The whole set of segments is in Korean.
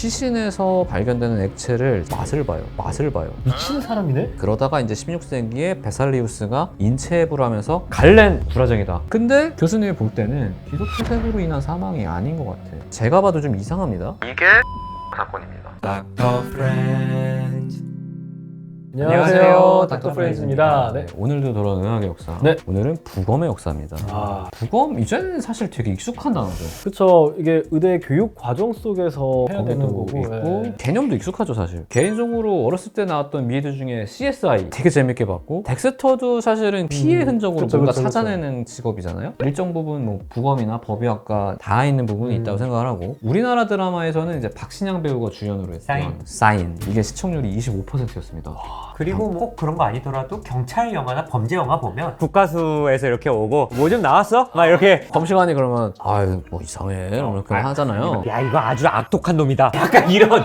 시신에서 발견되는 액체를 맛을 봐요. 미친 사람이네? 그러다가 이제 16세기에 베살리우스가 인체 해부를 하면서 갈렌 구라쟁이다. 근데 교수님이 볼 때는 기독교세으로 인한 사망이 아닌 것 같아. 제가 봐도 좀 이상합니다. 이게 사건입니다. 안녕하세요. 닥터 프렌즈입니다. 네. 오늘도 돌아온 의학의 역사. 네. 오늘은 부검의 역사입니다. 부검 이제는 사실 되게 익숙한 단어죠. 그쵸. 이게 의대 교육 과정 속에서 해야 되는 거기도 거고. 있고 네. 개념도 익숙하죠 사실. 개인적으로 어렸을 때 나왔던 미드 중에 CSI 되게 재밌게 봤고, 덱스터도 사실은 피해 흔적으로 그쵸, 뭔가 그쵸. 찾아내는 직업이잖아요. 일정 부분 뭐 부검이나 법의학과 다 있는 부분이 있다고 생각을 하고, 우리나라 드라마에서는 이제 박신양 배우가 주연으로 했던 사인. 이게 시청률이 25%였습니다. 그리고 뭐 꼭 그런 거 아니더라도 경찰 영화나 범죄 영화 보면 국가수에서 이렇게 오고 뭐 좀 나왔어? 막 이렇게 점심시간에 그러면 아유 뭐 이상해 이렇게 하잖아요. 야 이거 아주 악독한 놈이다 약간 이런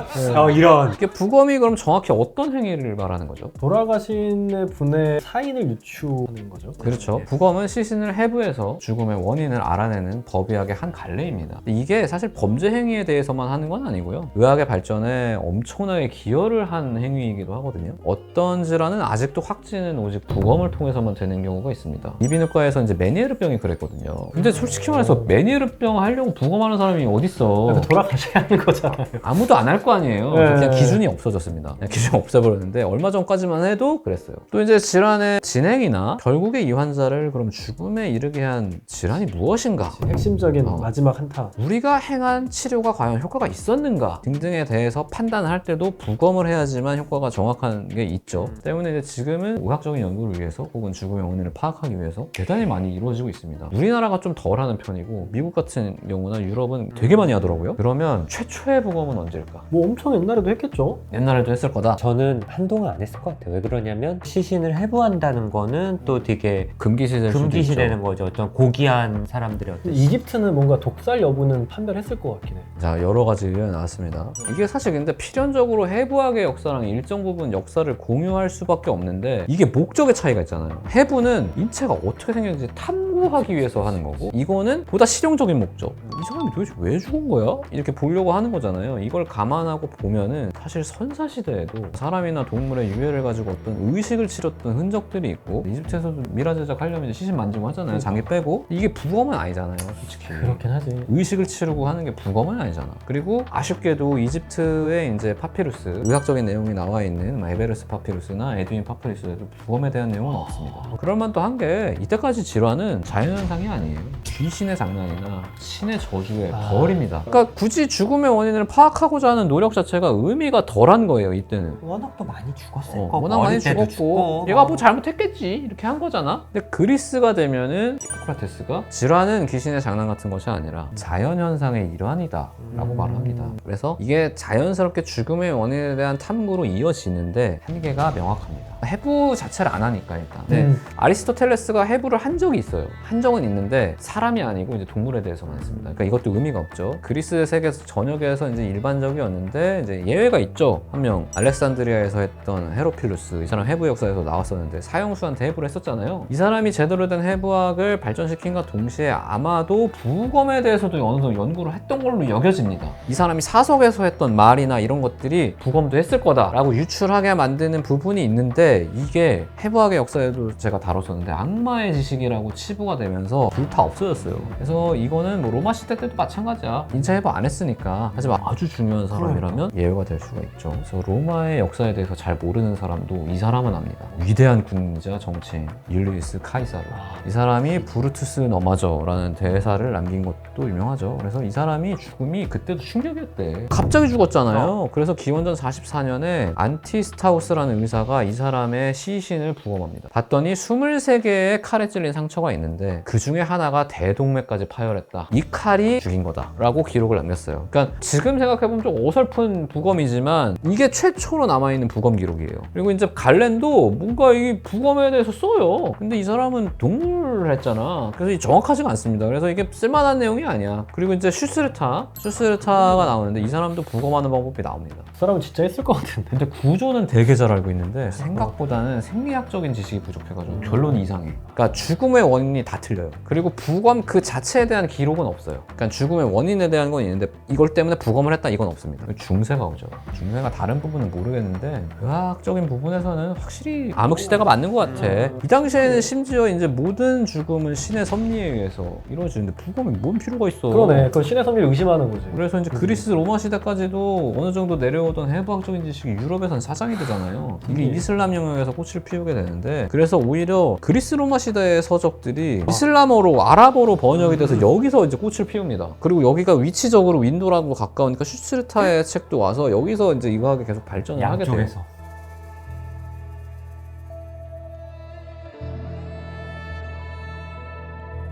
이런 이게 부검이 그럼 정확히 어떤 행위를 말하는 거죠? 돌아가신 분의 사인을 유추하는 거죠. 그렇죠. 부검은 시신을 해부해서 죽음의 원인을 알아내는 법의학의 한 갈래입니다. 이게 사실 범죄 행위에 대해서만 하는 건 아니고요. 의학의 발전에 엄청나게 기여를 한 행위이기도 하거든요. 어떤 질환은 아직도 확진은 오직 부검을 통해서만 되는 경우가 있습니다. 이비인후과에서 이제 메니에르병이 그랬거든요. 근데 솔직히 말해서 메니에르병 하려고 부검하는 사람이 어딨어. 돌아가셔야 하는 거잖아요. 아무도 안 할 거 아니에요. 네. 그냥 기준이 없어졌습니다. 그냥 기준이 없어버렸는데 얼마 전까지만 해도 그랬어요. 또 이제 질환의 진행이나 결국에 이 환자를 그럼 죽음에 이르게 한 질환이 무엇인가? 핵심적인 마지막 한타. 우리가 행한 치료가 과연 효과가 있었는가 등등에 대해서 판단을 할 때도 부검을 해야지만 효과가 정확한 게 있죠. 때문에 이제 지금은 의학적인 연구를 위해서 혹은 죽음의 원인을 파악하기 위해서 대단히 많이 이루어지고 있습니다. 우리나라가 좀 덜 하는 편이고 미국 같은 경우나 유럽은 되게 많이 하더라고요. 그러면 최초의 부검은 언제일까? 뭐 엄청 옛날에도 했겠죠? 옛날에도 했을 거다. 저는 한동안 안 했을 것 같아요. 왜 그러냐면 시신을 해부한다는 거는 또 되게 금기시되는 거죠. 어떤 고귀한 사람들의 어떤 이집트는 뭔가 독살 여부는 판별했을 것 같긴 해. 자, 여러 가지 의견이 나왔습니다. 이게 사실 근데 필연적으로 해부학의 역사랑 일정 부분 역사를 공유할 수밖에 없는데, 이게 목적의 차이가 있잖아요. 해부는 인체가 어떻게 생겼는지 탐구하기 위해서 하는 거고, 이거는 보다 실용적인 목적. 이 사람이 도대체 왜 죽은 거야? 이렇게 보려고 하는 거잖아요. 이걸 감안하고 보면은 사실 선사시대에도 사람이나 동물의 유해를 가지고 어떤 의식을 치렀던 흔적들이 있고, 이집트에서도 미라 제작 하려면 이제 시신 만지고 하잖아요. 장기 빼고. 이게 부검은 아니잖아요, 솔직히. 그렇긴 하지. 의식을 치르고 하는 게 부검은 아니잖아. 그리고 아쉽게도 이집트의 이제 파피루스, 의학적인 내용이 나와 있는 에베르스 파피루스나 에드윈 파피루스에도 부검에 대한 내용은 없습니다. 그럴만도 한 게 이때까지 질환은 자연현상이 아니에요. 귀신의 장난이나 신의 저주의 벌입니다. 그러니까 굳이 죽음의 원인을 파악하고자 하는 노력 자체가 의미가 덜한 거예요, 이때는. 워낙 또 많이 죽었을 거고 워낙 많이 어릴 때도 죽었고 얘가 뭐 잘못했겠지 이렇게 한 거잖아. 근데 그리스가 되면은 히포크라테스가 질환은 귀신의 장난 같은 것이 아니라 자연현상의 일환이다 라고 말합니다. 그래서 이게 자연스럽게 죽음의 원인에 대한 탐구로 이어지는데 한계가 명확합니다. 해부 자체를 안 하니까 일단. 네. 아리스토텔레스가 해부를 한 적이 있어요. 한 적은 있는데 사람이 아니고 이제 동물에 대해서만 했습니다. 그러니까 이것도 의미가 없죠. 그리스 세계에서 전역에서 이제 일반적이었는데 이제 예외가 있죠. 한 명, 알렉산드리아에서 했던 헤로필루스. 이 사람 해부 역사에서 나왔었는데 사형수한테 해부를 했었잖아요. 이 사람이 제대로 된 해부학을 발전시킨과 동시에 아마도 부검에 대해서도 어느 정도 연구를 했던 걸로 여겨집니다. 이 사람이 사석에서 했던 말이나 이런 것들이 부검도 했을 거다라고 유출하게 만드는 부분이 있는데, 이게 해부학의 역사에도 제가 다뤘었는데 악마의 지식이라고 치부가 되면서 둘 다 없어졌어요. 그래서 이거는 뭐 로마 시대 때도 마찬가지야. 인체 해부 안 했으니까, 하지만 아주 중요한 사람이라면 예외가 될 수가 있죠. 그래서 로마의 역사에 대해서 잘 모르는 사람도 이 사람은 압니다. 위대한 군인이자 정치인 율리우스 카이사르. 이 사람이 브루투스 너마저라는 대사를 남긴 것도 유명하죠. 그래서 이 사람이 죽음이 그때도 충격이었대. 갑자기 죽었잖아요. 그래서 기원전 44년에 안티스타우스라는 의사가 이 사람의 시신을 부검합니다. 봤더니 23개의 칼에 찔린 상처가 있는데 그 중에 하나가 대동맥까지 파열했다. 이 칼이 죽인 거다 라고 기록을 남겼어요. 그러니까 지금 생각해보면 좀 어설픈 부검이지만 이게 최초로 남아있는 부검 기록이에요. 그리고 이제 갈렌도 뭔가 이 부검에 대해서 써요. 근데 이 사람은 동물을 했잖아. 그래서 이 정확하지가 않습니다. 그래서 이게 쓸만한 내용이 아니야. 그리고 이제 슈스르타가 나오는데 이 사람도 부검하는 방법이 나옵니다. 그 사람은 진짜 했을 것 같은데. 근데 구조는 되게 잘 알고 있는데 생각보다는 생리학적인 지식이 부족해가지고 결론이 이상해. 그러니까 죽음의 원인이 다 틀려요. 그리고 부검 그 자체에 대한 기록은 없어요. 그러니까 죽음의 원인에 대한 건 있는데 이걸 때문에 부검을 했다 이건 없습니다. 중세가 오죠. 중세가 다른 부분은 모르겠는데 의학적인 부분에서는 확실히 암흑시대가 맞는 것 같아. 이 당시에는 심지어 이제 모든 죽음은 신의 섭리에 의해서 이루어지는데 부검이 뭔 필요가 있어. 그러네. 그건 신의 섭리를 의심하는 거지. 그래서 이제 그리스 로마 시대까지도 어느 정도 내려오던 해부학적인 지식이 유럽에선 사장이 되잖아요. 이게 이슬람 영역에서 꽃을 피우게 되는데 그래서 오히려 그리스 로마 시대의 서적들이 이슬람어로 아랍어로 번역이 돼서 여기서 이제 꽃을 피웁니다. 그리고 여기가 위치적으로 윈도라고 가까우니까 슈츠르타의 책도 와서 여기서 이제 의학이 계속 발전을 하게 돼요. 양쪽에서.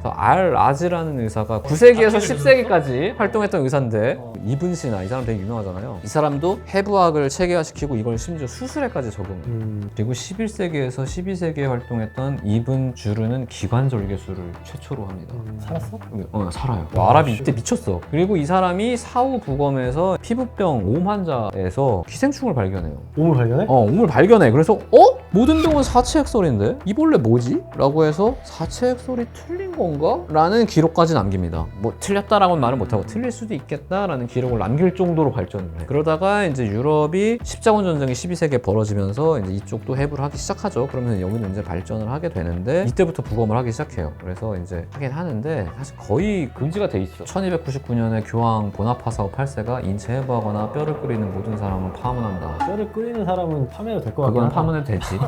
알-라즈라는 의사가 9세기에서 10세기까지 활동했던 의사인데 이븐 시나 이 사람 되게 유명하잖아요. 이 사람도 해부학을 체계화시키고 이걸 심지어 수술에까지 적용해요. 그리고 11세기에서 12세기에 활동했던 이븐 주르는 기관절개술을 최초로 합니다. 살았어? 살아요. 아랍이 이때 미쳤어. 그리고 이 사람이 사후 부검에서 피부병 옴 환자에서 기생충을 발견해요. 몸을 발견해? 옴을 발견해. 그래서 모든 병은 사체액설인데 이벌레 뭐지? 라고 해서 사체액설이 틀린 건가? 라는 기록까지 남깁니다. 뭐 틀렸다라고는 말을 못하고 틀릴 수도 있겠다라는 기록을 남길 정도로 발전을 해. 그러다가 이제 유럽이 십자군 전쟁이 12세기에 벌어지면서 이제 이쪽도 해부를 하기 시작하죠. 그러면 여기는 이제 발전을 하게 되는데 이때부터 부검을 하기 시작해요. 그래서 이제 하긴 하는데 사실 거의 금지가 돼 있어. 1299년에 교황 보나파사우 8세가 인체 해부하거나 뼈를 끓이는 모든 사람은 파문한다. 뼈를 끓이는 사람은 파면해도 될 것 같긴 그건 하다. 파문해도 되지.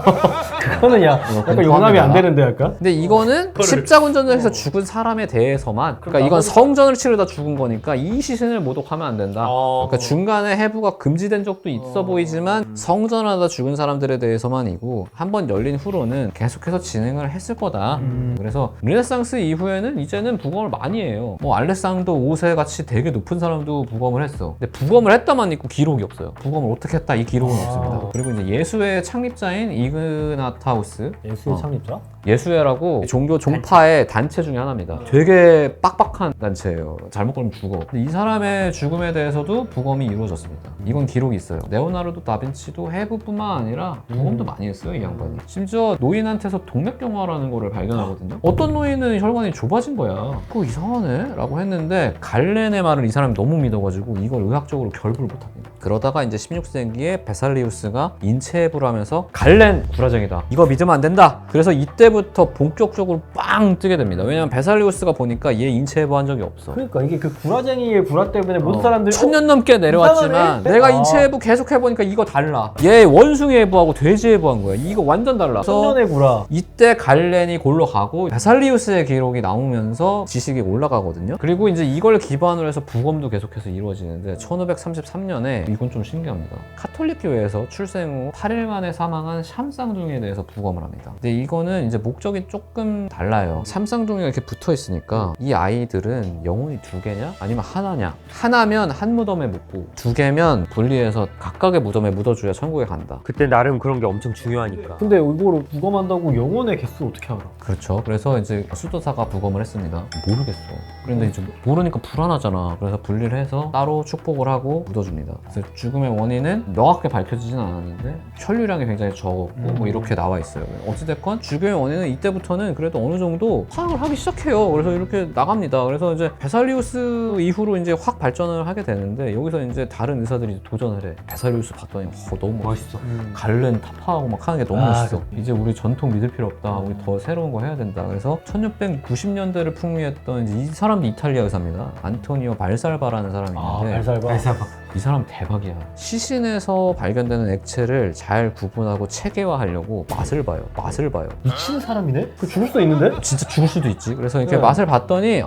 그거는 약간 용납이 안 되는데 약간? 근데 이거는 십자군 전쟁에서 죽은 사람에 대해서만, 그러니까 이건 성전을 치르다 죽은 거니까 이 시신을 모독하면 안 된다. 그러니까 중간에 해부가 금지된 적도 있어 보이지만 성전하다 죽은 사람들에 대해서만이고 한번 열린 후로는 계속해서 진행을 했을 거다. 그래서 르네상스 이후에는 이제는 부검을 많이 해요. 뭐 알레상더 5세 같이 되게 높은 사람도 부검을 했어. 근데 부검을 했다만 있고 기록이 없어요. 부검을 어떻게 했다 이 기록은 없습니다. 그리고 이제 예수의 창립자인 이그나타우스, 예수의 창립자? 예수회라고 종교 종파의 단체 중에 하나입니다. 되게 빡빡한 단체예요. 잘못 걸면 죽어. 근데 이 사람의 죽음에 대해서도 부검이 이루어졌습니다. 이건 기록이 있어요. 레오나르도 다빈치도 해부뿐만 아니라 부검도 많이 했어요, 이 양반이. 심지어 노인한테서 동맥경화라는 거를 발견하거든요. 어떤 노인은 혈관이 좁아진 거야. 그거 이상하네? 라고 했는데 갈렌의 말을 이 사람이 너무 믿어가지고 이걸 의학적으로 결부를 못합니다. 그러다가 이제 16세기에 베살리우스가 인체 해부를 하면서 갈렌 구라쟁이다. 이거 믿으면 안 된다. 그래서 이때부터 본격적으로 빵 뜨게 됩니다. 왜냐면 베살리우스가 보니까 얘 인체 해부한 적이 없어. 그러니까 이게 그 구라쟁이의 구라 때문에 모든 사람들이 1000년 넘게 내려왔지만 이상하네? 내가 인체 해부 계속 해보니까 이거 달라. 얘 원숭이 해부하고 돼지 해부한 거야. 이거 완전 달라. 그래서 천년의 구라. 이때 갈렌이 골로 가고 베살리우스의 기록이 나오면서 지식이 올라가거든요. 그리고 이제 이걸 기반으로 해서 부검도 계속해서 이루어지는데 1533년에 이건 좀 신기합니다. 카톨릭 교회에서 출생 후 8일 만에 사망한 샴쌍둥이에 대해서 부검을 합니다. 근데 이거는 이제 목적이 조금 달라요. 샴쌍둥이가 이렇게 붙어 있으니까 이 아이들은 영혼이 두 개냐? 아니면 하나냐? 하나면 한 무덤에 묻고 두 개면 분리해서 각각의 무덤에 묻어줘야 천국에 간다. 그때 나름 그런 게 엄청 중요하니까. 근데 이거를 부검한다고 영혼의 개수를 어떻게 알아? 그렇죠. 그래서 이제 수도사가 부검을 했습니다. 모르겠어. 그런데 이제 모르니까 불안하잖아. 그래서 분리를 해서 따로 축복을 하고 묻어줍니다. 그래서 죽음의 원인은 명확하게 밝혀지진 않았는데 혈류량이 굉장히 적었고 뭐 이렇게 나와 있어요. 어찌됐건 죽음의 원인은 이때부터는 그래도 어느 정도 파악을 하기 시작해요. 그래서 이렇게 나갑니다. 그래서 이제 베살리우스 이후로 이제 확 발전을 하게 되는데 여기서 이제 다른 의사들이 도전을 해. 베살리우스 봤더니 너무 멋있어. 갈렌 타파하고 막 하는 게 너무 멋있어. 이제 우리 전통 믿을 필요 없다. 우리 더 새로운 거 해야 된다. 그래서 1690년대를 풍미했던 이제 이 사람도 이탈리아 의사입니다. 안토니오 발살바라는 사람이 있는데 발살바. 이 사람 대박이야. 시신에서 발견되는 액체를 잘 구분하고 체계화하려고 맛을 봐요. 미친 사람이네? 그 죽을 수도 있는데? 진짜 죽을 수도 있지. 그래서 이렇게 네. 맛을 봤더니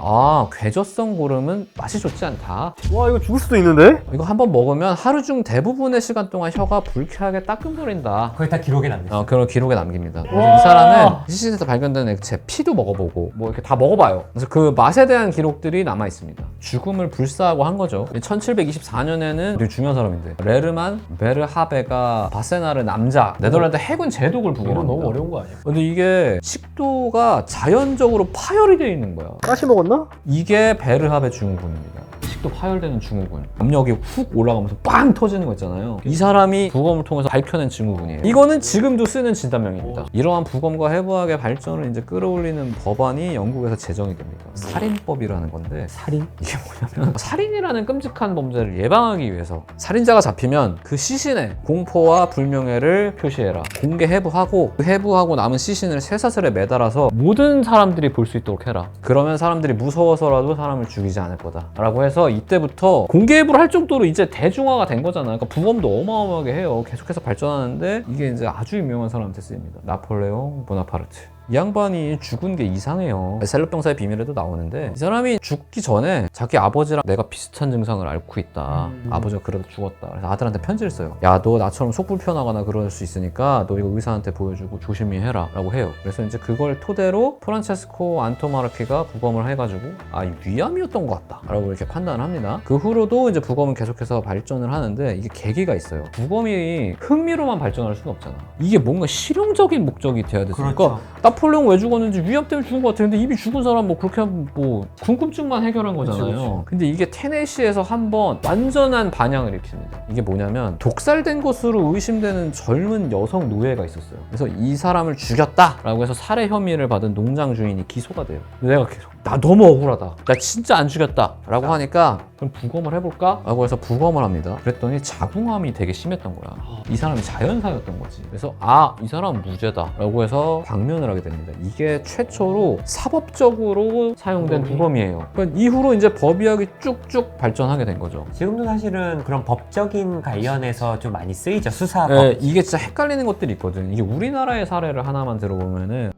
괴저성 고름은 맛이 좋지 않다. 와 이거 죽을 수도 있는데? 이거 한번 먹으면 하루 중 대부분의 시간 동안 혀가 불쾌하게 따끔거린다. 거의 다 기록에 남겼어. 그런 기록에 남깁니다. 그래서 이 사람은 시신에서 발견되는 액체, 피도 먹어보고 뭐 이렇게 다 먹어봐요. 그래서 그 맛에 대한 기록들이 남아 있습니다. 죽음을 불사하고 한 거죠. 1724년에는 되게 중요한 사람인데 레르만 베르하베가 바세나르 남자 네덜란드 해군 제독을 이건 부검합니다. 너무 어려운 거 아니야? 근데 이게 식도가 자연적으로 파열이 되어 있는 거야. 가시 먹었나? 이게 베르하베 증후군입니다. 식도 파열되는 증후군, 압력이 훅 올라가면서 빵 터지는 거 있잖아요. 이 사람이 부검을 통해서 밝혀낸 증후군이에요. 이거는 지금도 쓰는 진단명입니다. 이러한 부검과 해부학의 발전을 이제 끌어올리는 법안이 영국에서 제정이 됩니다. 살인법이라는 건데, 살인? 이게 뭐냐면 살인이라는 끔찍한 범죄를 예방하기 위해서 살인자가 잡히면 그 시신에 공포와 불명예를 표시해라. 공개 해부하고 그 해부하고 남은 시신을 쇠사슬에 매달아서 모든 사람들이 볼 수 있도록 해라. 그러면 사람들이 무서워서라도 사람을 죽이지 않을 거다 라고 해서 이때부터 공개 해부를 할 정도로 이제 대중화가 된 거잖아요. 그러니까 부검도 어마어마하게 해요. 계속해서 발전하는데 이게 이제 아주 유명한 사람한테 쓰입니다. 나폴레옹 보나파르트. 이 양반이 죽은 게 이상해요. 셀럽병사의 비밀에도 나오는데 이 사람이 죽기 전에 자기 아버지랑 내가 비슷한 증상을 앓고 있다. 아버지가 그러다 죽었다. 그래서 아들한테 편지를 써요. 야, 너 나처럼 속 불편하거나 그럴 수 있으니까 너 이거 의사한테 보여주고 조심히 해라 라고 해요. 그래서 이제 그걸 토대로 프란체스코 안토마르피가 부검을 해가지고 아, 이 위암이었던 것 같다 라고 이렇게 판단을 합니다. 그 후로도 이제 부검은 계속해서 발전을 하는데 이게 계기가 있어요. 부검이 흥미로만 발전할 수는 없잖아. 이게 뭔가 실용적인 목적이 돼야 됐으니까 그렇죠. 나폴레옹 왜 죽었는지 위암 때문에 죽은 것 같아. 근데 이미 죽은 사람 뭐 그렇게 하면 뭐 궁금증만 해결한 거잖아요. 그치. 근데 이게 테네시에서 한번 완전한 반향을 일으킵니다. 이게 뭐냐면 독살된 것으로 의심되는 젊은 여성 노예가 있었어요. 그래서 이 사람을 죽였다라고 해서 살해 혐의를 받은 농장 주인이 기소가 돼요. 내가 계속 나 너무 억울하다. 나 진짜 안 죽였다 라고 하니까 그럼 부검을 해볼까? 라고 해서 부검을 합니다. 그랬더니 자궁암이 되게 심했던 거야. 이 사람이 자연사였던 거지. 그래서 아, 이 사람은 무죄다 라고 해서 방면을 하게 됩니다. 이게 최초로 사법적으로 사용된 부검이에요. 그러니까 이후로 이제 법의학이 쭉쭉 발전하게 된 거죠. 지금도 사실은 그런 법적인 관련해서 좀 많이 쓰이죠. 수사법. 네, 이게 진짜 헷갈리는 것들이 있거든. 이게 우리나라의 사례를 하나만 들어보면은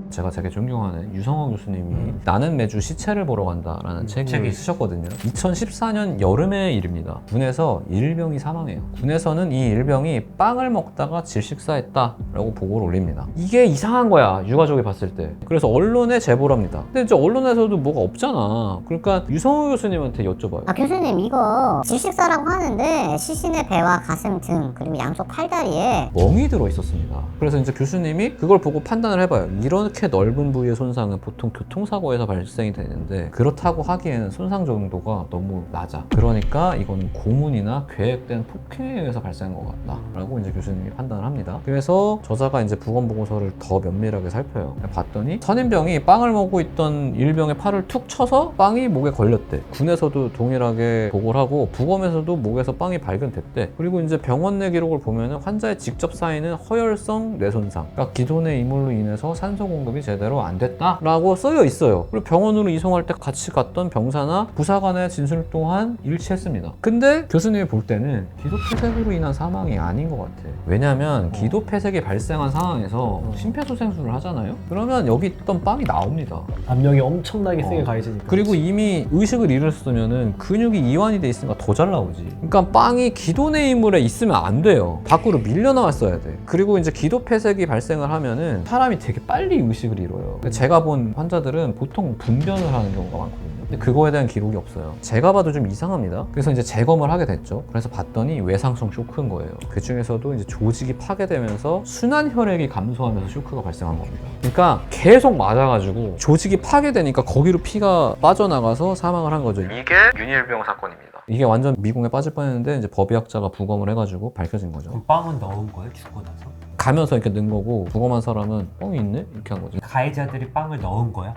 제가 되게 존경하는 유성호 교수님이 나는 매주 시체를 보러 간다라는 책을 책이 쓰셨거든요. 2014년 여름의 일입니다. 군에서 일병이 사망해요. 군에서는 이 일병이 빵을 먹다가 질식사했다라고 보고를 올립니다. 이게 이상한 거야, 유가족이 봤을 때. 그래서 언론에 제보를 합니다. 근데 이제 언론에서도 뭐가 없잖아. 그러니까 유성호 교수님한테 여쭤봐요. 아, 교수님, 이거 질식사라고 하는데 시신의 배와 가슴 등 그리고 양쪽 팔다리에 멍이 들어 있었습니다. 그래서 이제 교수님이 그걸 보고 판단을 해봐요. 이렇게 넓은 부위의 손상은 보통 교통사고에서 발생이 되는데 그렇다고 하기에는 손상 정도가 너무 낮아. 그러니까 이거는 고문이나 계획된 폭행에 의해서 발생한 것 같다 라고 이제 교수님이 판단을 합니다. 그래서 저자가 이제 부검 보고서를 더 면밀하게 살펴요. 봤더니 선임병이 빵을 먹고 있던 일병의 팔을 툭 쳐서 빵이 목에 걸렸대. 군에서도 동일하게 보고를 하고 부검에서도 목에서 빵이 발견됐대. 그리고 이제 병원 내 기록을 보면은 환자의 직접 쌓이는 허혈성 뇌손상, 그러니까 기존의 이물로 인해서 산소 공급이 제대로 안 됐다라고 쓰여 있어요. 그리고 병원으로 이송할 때 같이 갔던 병사나 부사관의 진술 또한 일치했습니다. 근데 교수님이 볼 때는 기도폐색으로 인한 사망이 아닌 것 같아. 왜냐면 기도폐색이 발생한 상황에서 심폐소생술을 하잖아요. 그러면 여기 있던 빵이 나옵니다. 압력이 엄청나게 세게 가해지니까. 그리고 이미 의식을 잃었으면은 근육이 이완이 돼 있으니까 더 잘 나오지. 그러니까 빵이 기도 내 이물에 있으면 안 돼요. 밖으로 밀려 나왔어야 돼. 그리고 이제 기도 폐색이 발생을 하면은 사람이 되게 빨리 의식을 잃어요. 제가 본 환자들은 보통 분변을 하는 경우가 많거든요. 근데 그거에 대한 기록이 없어요. 제가 봐도 좀 이상합니다. 그래서 이제 재검을 하게 됐죠. 그래서 봤더니 외상성 쇼크인 거예요. 그 중에서도 이제 조직이 파괴되면서 순환 혈액이 감소하면서 쇼크가 발생한 겁니다. 그러니까 계속 맞아가지고 조직이 파괴되니까 거기로 피가 빠져나가서 사망을 한 거죠. 이게 윤일병 사건입니다. 이게 완전 미궁에 빠질 뻔했는데 이제 법의학자가 부검을 해가지고 밝혀진 거죠. 그럼 빵은 넣은 거예요? 죽고 나서? 가면서 이렇게 넣은 거고 부검한 사람은 뻥이 있네? 이렇게 한 거죠. 가해자들이 빵을 넣은 거야?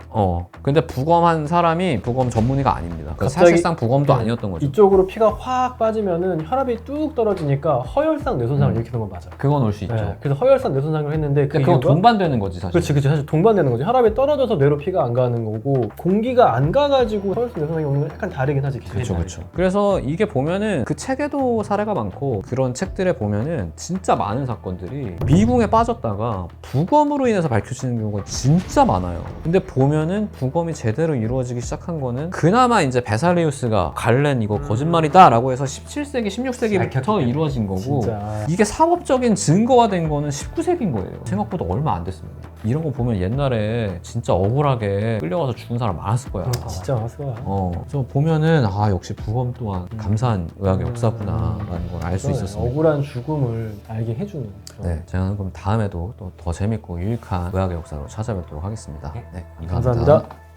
근데 부검한 사람이 부검 전문의가 아닙니다. 그러니까 갑자기 사실상 부검도 아니었던 거죠. 이쪽으로 피가 확 빠지면은 혈압이 뚝 떨어지니까 허혈상 뇌손상을 일으키는 건 맞아요. 그건 올 수 있죠. 네, 그래서 허혈상 뇌손상을 했는데 그 근데 그건 이유가 동반되는 거지 사실. 그렇지 사실 동반되는 거지. 혈압이 떨어져서 뇌로 피가 안 가는 거고 공기가 안 가가지고 허혈성 뇌손상이 오는 건 약간 다르긴 하지. 그렇죠, 그렇죠. 그래서 이게 보면은 그 책에도 사례가 많고 그런 책들에 보면은 진짜 많은 사건들이 미궁에 빠졌다가 부검으로 인해서 밝혀지는 경우가 진짜 많아요. 근데 보면은 부검이 제대로 이루어지기 시작한 거는 그나마 이제 베살리우스가 갈렌 이거 거짓말이다 라고 해서 17세기, 16세기부터 이루어진 거고 진짜. 이게 사법적인 증거가 된 거는 19세기인 거예요. 생각보다 얼마 안 됐습니다. 이런 거 보면 옛날에 진짜 억울하게 끌려가서 죽은 사람 많았을 거야. 진짜 맞을 거야. 좀 보면은 역시 부검 또한 감사한 의학의 역사구나라는 걸 알 수 있었습니다. 억울한 죽음을 알게 해주는. 그런. 네, 제가 그럼 다음에도 또 더 재밌고 유익한 의학의 역사로 찾아뵙도록 하겠습니다. 네, 감사합니다.